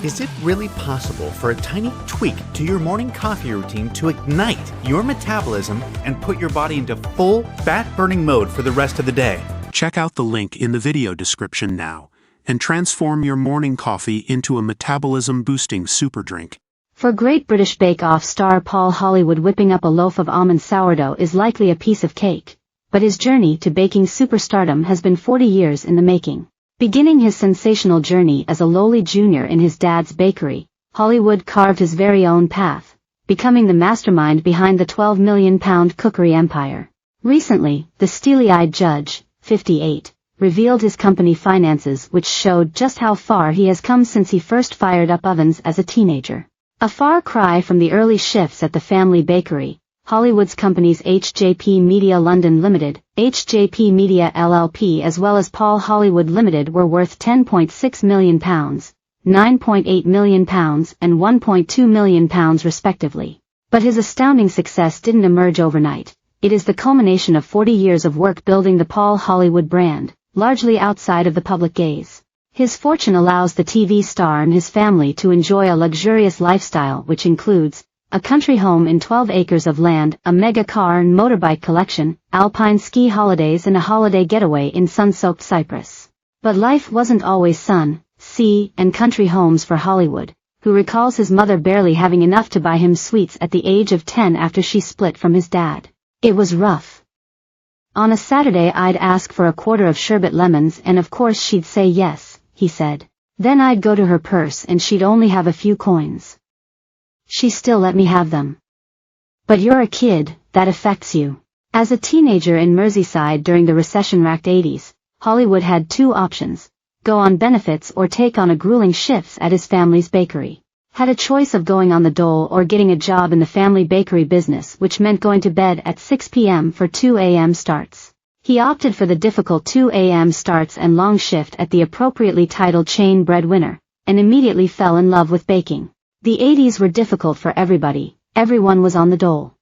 Is it really possible for a tiny tweak to your morning coffee routine to ignite your metabolism and put your body into full fat-burning mode for the rest of the day? Check out the link in the video description now and transform your morning coffee into a metabolism-boosting super drink. For Great British Bake Off star Paul Hollywood, whipping up a loaf of almond sourdough is likely a piece of cake, but his journey to baking superstardom has been 40 years in the making. Beginning his sensational journey as a lowly junior in his dad's bakery, Hollywood carved his very own path, becoming the mastermind behind the £12 million cookery empire. Recently, the steely-eyed judge, 58, revealed his company finances, which showed just how far he has come since he first fired up ovens as a teenager. A far cry from the early shifts at the family bakery, Hollywood's companies HJP Media London Limited, HJP Media LLP as well as Paul Hollywood Limited were worth £10.6 million, £9.8 million and £1.2 million respectively. But his astounding success didn't emerge overnight. It is the culmination of 40 years of work building the Paul Hollywood brand, largely outside of the public gaze. His fortune allows the TV star and his family to enjoy a luxurious lifestyle which includes a country home in 12 acres of land, a mega car and motorbike collection, alpine ski holidays and a holiday getaway in sun-soaked Cyprus. But life wasn't always sun, sea, and country homes for Hollywood, who recalls his mother barely having enough to buy him sweets at the age of 10 after she split from his dad. It was rough. On a Saturday I'd ask for a quarter of sherbet lemons and of course she'd say yes, he said. Then I'd go to her purse and she'd only have a few coins. She still let me have them. But you're a kid, that affects you. As a teenager in Merseyside during the recession-racked 80s, Hollywood had two options: go on benefits or take on a grueling shifts at his family's bakery. Had a choice of going on the dole or getting a job in the family bakery business, which meant going to bed at 6 p.m. for 2 a.m. starts. He opted for the difficult 2 a.m. starts and long shift at the appropriately titled chain breadwinner, and immediately fell in love with baking. The 80s were difficult for everybody, everyone was on the dole.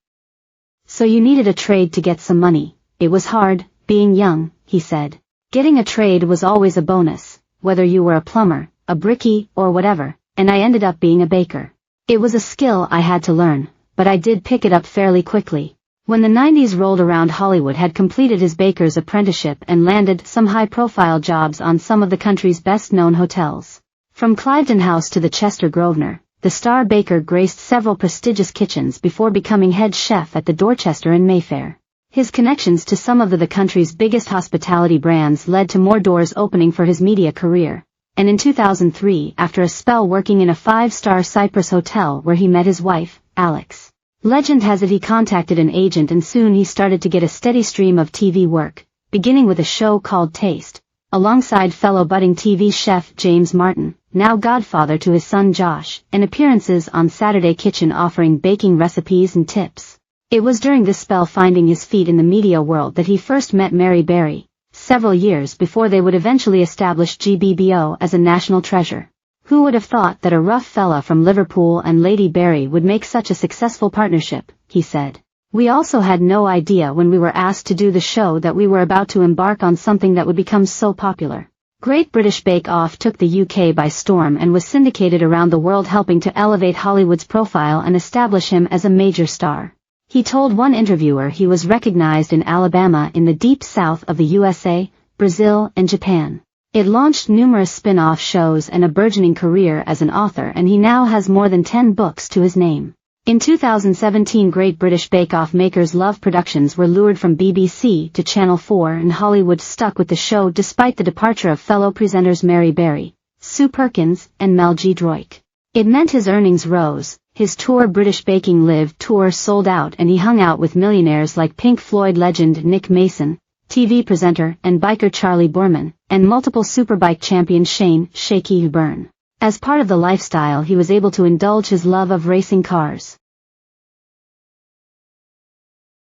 So you needed a trade to get some money. It was hard, being young, he said. Getting a trade was always a bonus, whether you were a plumber, a brickie, or whatever, and I ended up being a baker. It was a skill I had to learn, but I did pick it up fairly quickly. When the 90s rolled around, Hollywood had completed his baker's apprenticeship and landed some high-profile jobs on some of the country's best-known hotels. From Cliveden House to the Chester Grosvenor, the star baker graced several prestigious kitchens before becoming head chef at the Dorchester in Mayfair. His connections to some of the country's biggest hospitality brands led to more doors opening for his media career, and in 2003, after a spell working in a 5-star Cyprus hotel where he met his wife, Alex. Legend has it he contacted an agent and soon he started to get a steady stream of TV work, beginning with a show called Taste, alongside fellow budding TV chef James Martin, now godfather to his son Josh, and appearances on Saturday Kitchen offering baking recipes and tips. It was during this spell finding his feet in the media world that he first met Mary Berry, several years before they would eventually establish GBBO as a national treasure. Who would have thought that a rough fella from Liverpool and Lady Berry would make such a successful partnership, he said. We also had no idea when we were asked to do the show that we were about to embark on something that would become so popular. Great British Bake Off took the UK by storm and was syndicated around the world, helping to elevate Hollywood's profile and establish him as a major star. He told one interviewer he was recognized in Alabama, in the deep south of the USA, Brazil, and Japan. It launched numerous spin-off shows and a burgeoning career as an author, and he now has more than 10 books to his name. In 2017, Great British Bake Off makers Love Productions were lured from BBC to Channel 4, and Hollywood stuck with the show despite the departure of fellow presenters Mary Berry, Sue Perkins, and Mel G. Droik. It meant his earnings rose, his tour British Baking Live tour sold out, and he hung out with millionaires like Pink Floyd legend Nick Mason, TV presenter and biker Charlie Boorman, and multiple superbike champion Shane "Shaky" Byrne. As part of the lifestyle, he was able to indulge his love of racing cars.